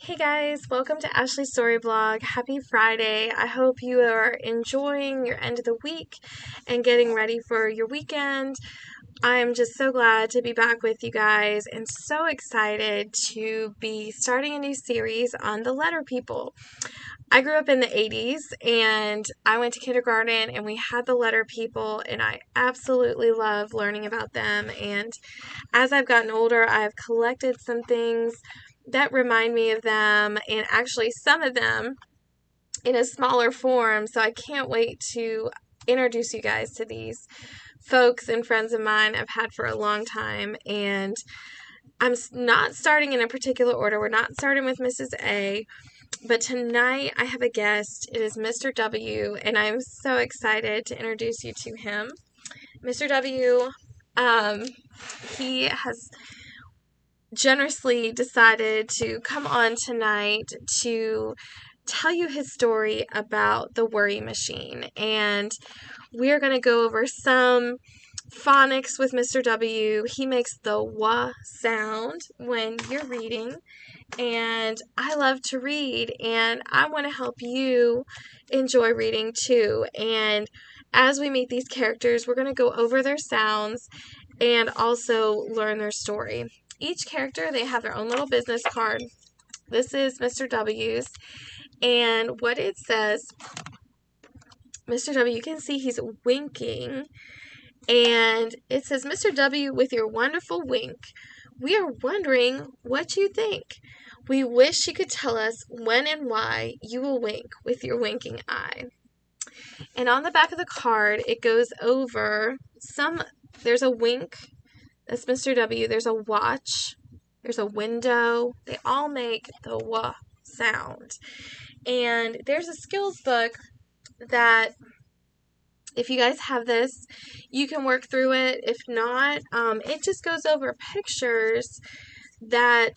Hey guys, welcome to Ashley's Story Blog. Happy Friday. I hope you are enjoying your end of the week and getting ready for your weekend. I'm just so glad to be back with you guys and so excited to be starting a new series on the letter people. I grew up in the 80s and I went to kindergarten and we had the letter people and I absolutely love learning about them. And as I've gotten older, I've collected some things that remind me of them, and actually some of them in a smaller form. So I can't wait to introduce you guys to these folks and friends of mine I've had for a long time. And I'm not starting in a particular order. We're not starting with Mrs. A, but tonight I have a guest. It is Mr. W, and I'm so excited to introduce you to him. Mr. W, he has generously decided to come on tonight to tell you his story about the worry machine. And we're going to go over some phonics with Mr. W. He makes the "wa" sound when you're reading. And I love to read, and I want to help you enjoy reading too. And as we meet these characters, we're going to go over their sounds and also learn their story. Each character, they have their own little business card. This is Mr. W's, and what it says, Mr. W, you can see he's winking, and it says, "Mr. W, with your wonderful wink, we are wondering what you think. We wish you could tell us when and why you will wink with your winking eye." And on the back of the card, it goes over there's a wink. That's Mr. W. There's a watch. There's a window. They all make the "wa" sound. And there's a skills book that, if you guys have this, you can work through it. If not, it just goes over pictures that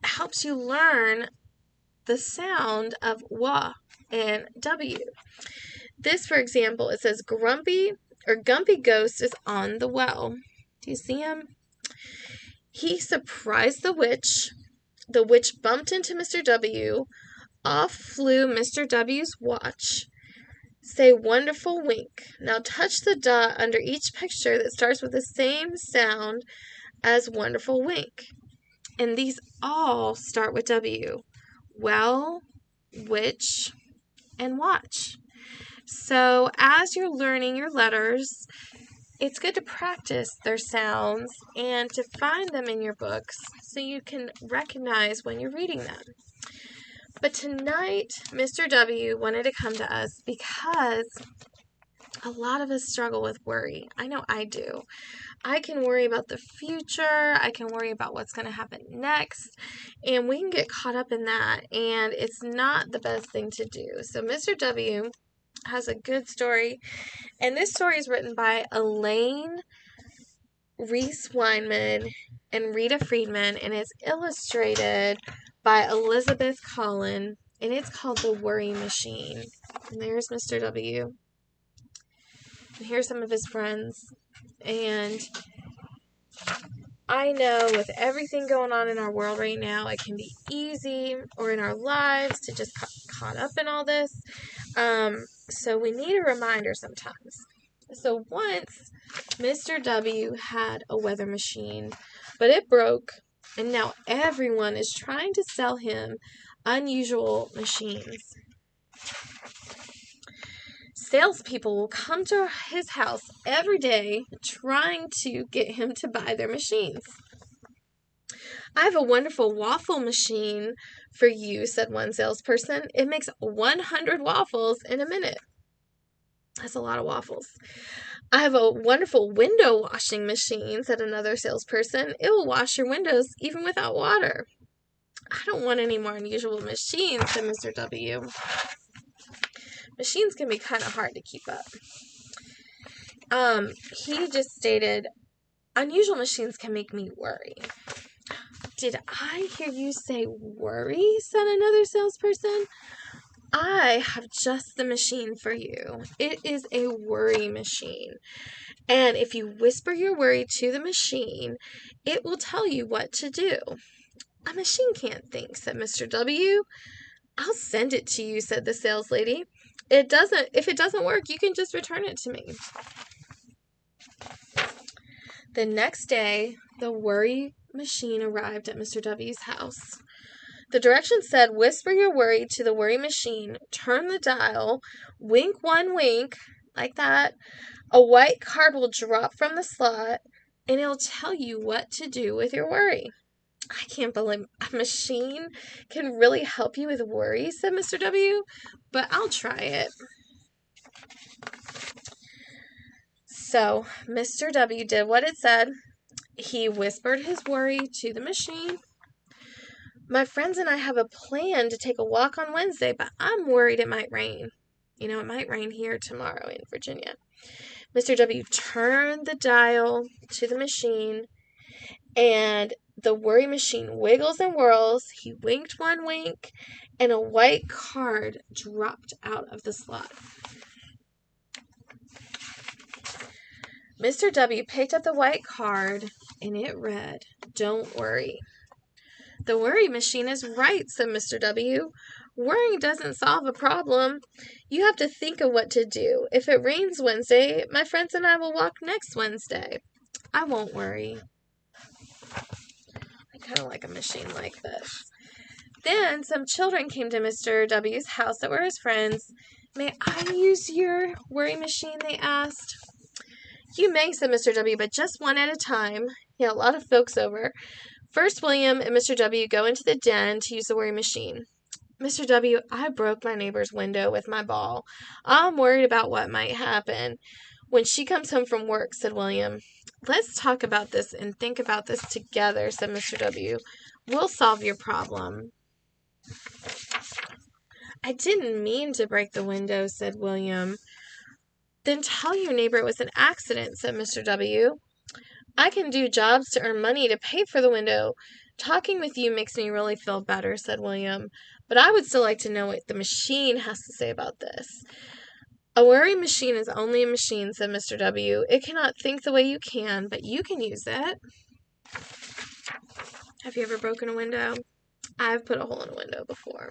helps you learn the sound of "wa" and "w." This, for example, it says Gumpy Ghost is on the well. Do you see him? He surprised the witch. The witch bumped into Mr. W. Off flew Mr. W's watch. Say wonderful wink. Now touch the dot under each picture that starts with the same sound as wonderful wink. And these all start with W. Well, witch, and watch. So as you're learning your letters, it's good to practice their sounds and to find them in your books so you can recognize when you're reading them. But tonight, Mr. W wanted to come to us because a lot of us struggle with worry. I know I do. I can worry about the future. I can worry about what's going to happen next. And we can get caught up in that. And it's not the best thing to do. So Mr. W has a good story. And this story is written by Elayne, Reiss-Weimann, and Rita Friedman. And it's illustrated by Elizabeth Callen. And it's called The Worry Machine. And there's Mr. W. And here's some of his friends. And I know with everything going on in our world right now, it can be easy, or in our lives, to just get caught up in all this. So we need a reminder sometimes. So once, Mr. W had a weather machine, but it broke, and now everyone is trying to sell him unusual machines. Salespeople will come to his house every day trying to get him to buy their machines. "I have a wonderful waffle machine for you," said one salesperson. "It makes 100 waffles in a minute." That's a lot of waffles. "I have a wonderful window washing machine," said another salesperson. "It will wash your windows even without water." "I don't want any more unusual machines," said Mr. W. Machines can be kind of hard to keep up. He just stated, "Unusual machines can make me worry." "Did I hear you say worry?" said another salesperson. "I have just the machine for you. It is a worry machine. And if you whisper your worry to the machine, it will tell you what to do. A machine can't think, said Mr. W. I'll send it to you, said the sales lady. If it doesn't work, you can just return it to me. The next day, the worry machine arrived at Mr. W's house. The directions said, whisper your worry to the worry machine, turn the dial, wink one wink, like that. A white card will drop from the slot, and it'll tell you what to do with your worry. I can't believe a machine can really help you with worry, said Mr. W, but I'll try it. So Mr. W did what it said. He whispered his worry to the machine. My friends and I have a plan to take a walk on Wednesday, but I'm worried it might rain. It might rain here tomorrow in Virginia. Mr. W turned the dial to the machine, and the worry machine wiggles and whirls. He winked one wink, and a white card dropped out of the slot. Mr. W picked up the white card, and it read, Don't worry. The worry machine is right, said Mr. W. Worrying doesn't solve a problem. You have to think of what to do. If it rains Wednesday, my friends and I will walk next Wednesday. I won't worry. I kind of like a machine like this. Then some children came to Mr. W's house that were his friends. May I use your worry machine, they asked. You may, said Mr. W, but just one at a time. He had a lot of folks over. First, William and Mr. W go into the den to use the worry machine. Mr. W, I broke my neighbor's window with my ball. I'm worried about what might happen when she comes home from work, said William. Let's talk about this and think about this together, said Mr. W. We'll solve your problem. I didn't mean to break the window, said William. Then tell your neighbor it was an accident, said Mr. W. I can do jobs to earn money to pay for the window. Talking with you makes me really feel better, said William. But I would still like to know what the machine has to say about this. A worry machine is only a machine, said Mr. W. It cannot think the way you can, but you can use it. Have you ever broken a window? I've put a hole in a window before.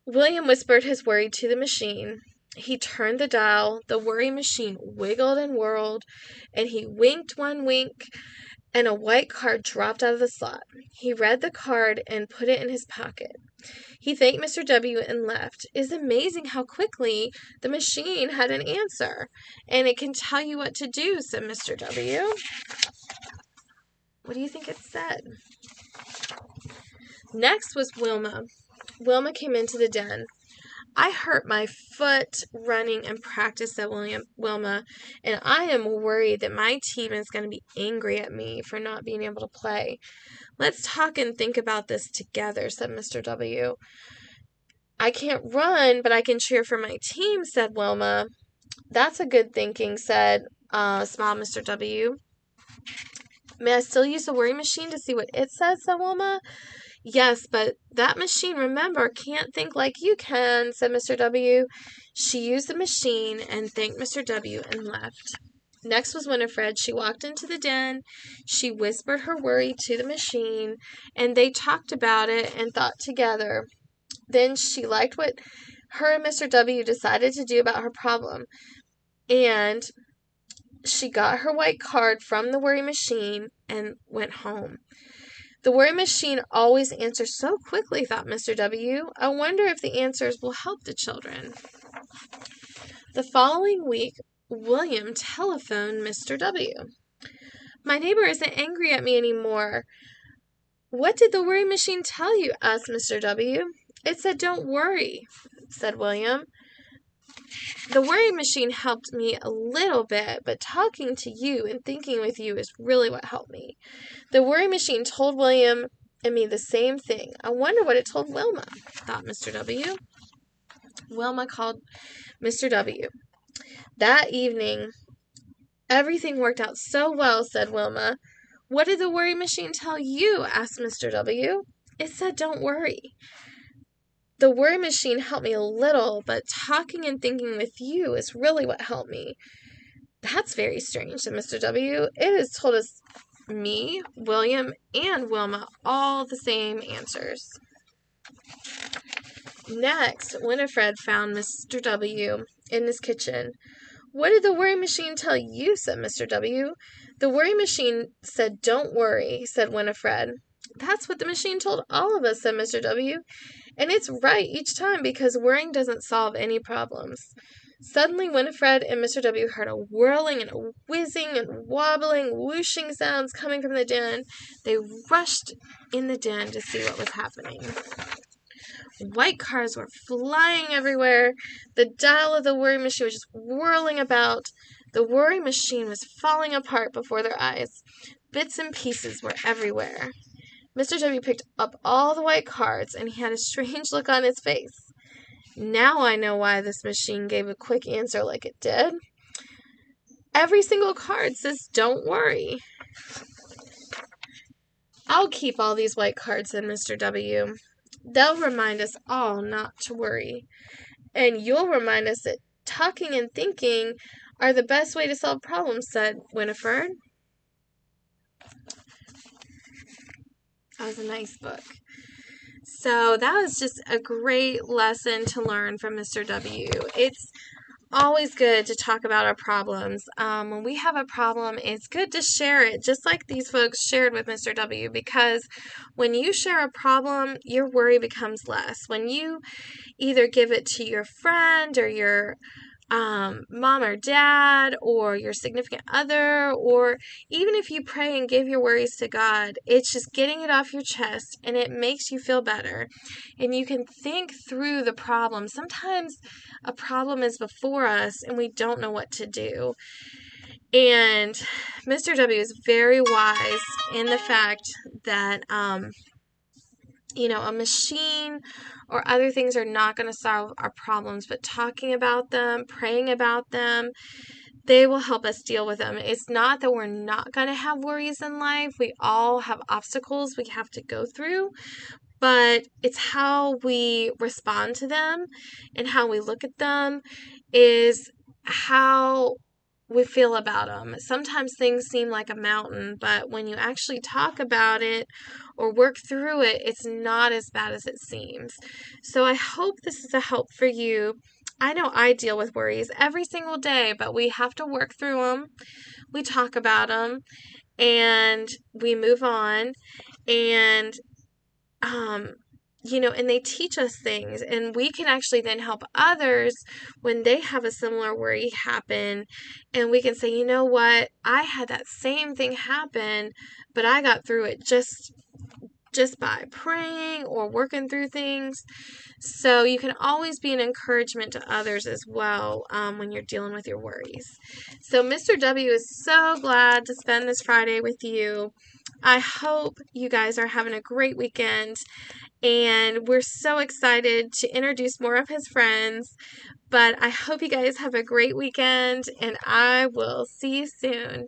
William whispered his worry to the machine. He turned the dial, the worry machine wiggled and whirled, and he winked one wink, and a white card dropped out of the slot. He read the card and put it in his pocket. He thanked Mr. W and left. It's amazing how quickly the machine had an answer, and it can tell you what to do, said Mr. W. What do you think it said? Next was Wilma. Wilma came into the den. I hurt my foot running in practice, said Wilma, and I am worried that my team is going to be angry at me for not being able to play. Let's talk and think about this together, said Mr. W. I can't run, but I can cheer for my team, said Wilma. That's a good thinking, smiled Mr. W. May I still use the worry machine to see what it says, said Wilma. Yes, but that machine, remember, can't think like you can, said Mr. W. She used the machine and thanked Mr. W and left. Next was Winifred. She walked into the den. She whispered her worry to the machine, and they talked about it and thought together. Then she liked what her and Mr. W decided to do about her problem, and she got her white card from the worry machine and went home. The worry machine always answers so quickly, thought Mr. W. I wonder if the answers will help the children. The following week, William telephoned Mr. W. My neighbor isn't angry at me anymore. What did the worry machine tell you? Asked Mr. W. It said, don't worry, said William. The worry machine helped me a little bit, but talking to you and thinking with you is really what helped me. The worry machine told William and me the same thing. I wonder what it told Wilma, thought Mr. W. Wilma called Mr. W. That evening, everything worked out so well, said Wilma. What did the worry machine tell you? Asked Mr. W. It said, don't worry. The worry machine helped me a little, but talking and thinking with you is really what helped me. That's very strange, said Mr. W. It has told us, me, William, and Wilma all the same answers. Next, Winifred found Mr. W. in his kitchen. What did the worry machine tell you? Said Mr. W. The worry machine said, don't worry, said Winifred. That's what the machine told all of us, said Mr. W. And it's right each time because worrying doesn't solve any problems. Suddenly, Winifred and Mr. W. heard a whirling and a whizzing and wobbling, whooshing sounds coming from the den. They rushed in the den to see what was happening. White cars were flying everywhere. The dial of the worry machine was just whirling about. The worry machine was falling apart before their eyes. Bits and pieces were everywhere. Mr. W. picked up all the white cards, and he had a strange look on his face. Now I know why this machine gave a quick answer like it did. Every single card says, don't worry. I'll keep all these white cards, said Mr. W. They'll remind us all not to worry. And you'll remind us that talking and thinking are the best way to solve problems, said Winifred. That was a nice book. So that was just a great lesson to learn from Mr. W. It's always good to talk about our problems. When we have a problem, it's good to share it, just like these folks shared with Mr. W, because when you share a problem, your worry becomes less. When you either give it to your friend or your mom or dad or your significant other, or even if you pray and give your worries to God, it's just getting it off your chest and it makes you feel better. And you can think through the problem. Sometimes a problem is before us and we don't know what to do. And Mr. W is very wise in the fact that a machine or other things are not going to solve our problems, but talking about them, praying about them, they will help us deal with them. It's not that we're not going to have worries in life. We all have obstacles we have to go through, but it's how we respond to them and how we look at them is how we feel about them. Sometimes things seem like a mountain, but when you actually talk about it or work through it, it's not as bad as it seems. So I hope this is a help for you. I know I deal with worries every single day, but we have to work through them. We talk about them and we move on, and and they teach us things, and we can actually then help others when they have a similar worry happen, and we can say, you know what, I had that same thing happen, but I got through it just by praying or working through things. So you can always be an encouragement to others as well when you're dealing with your worries. So Mr. W is so glad to spend this Friday with you. I hope you guys are having a great weekend, and we're so excited to introduce more of his friends. But I hope you guys have a great weekend, and I will see you soon.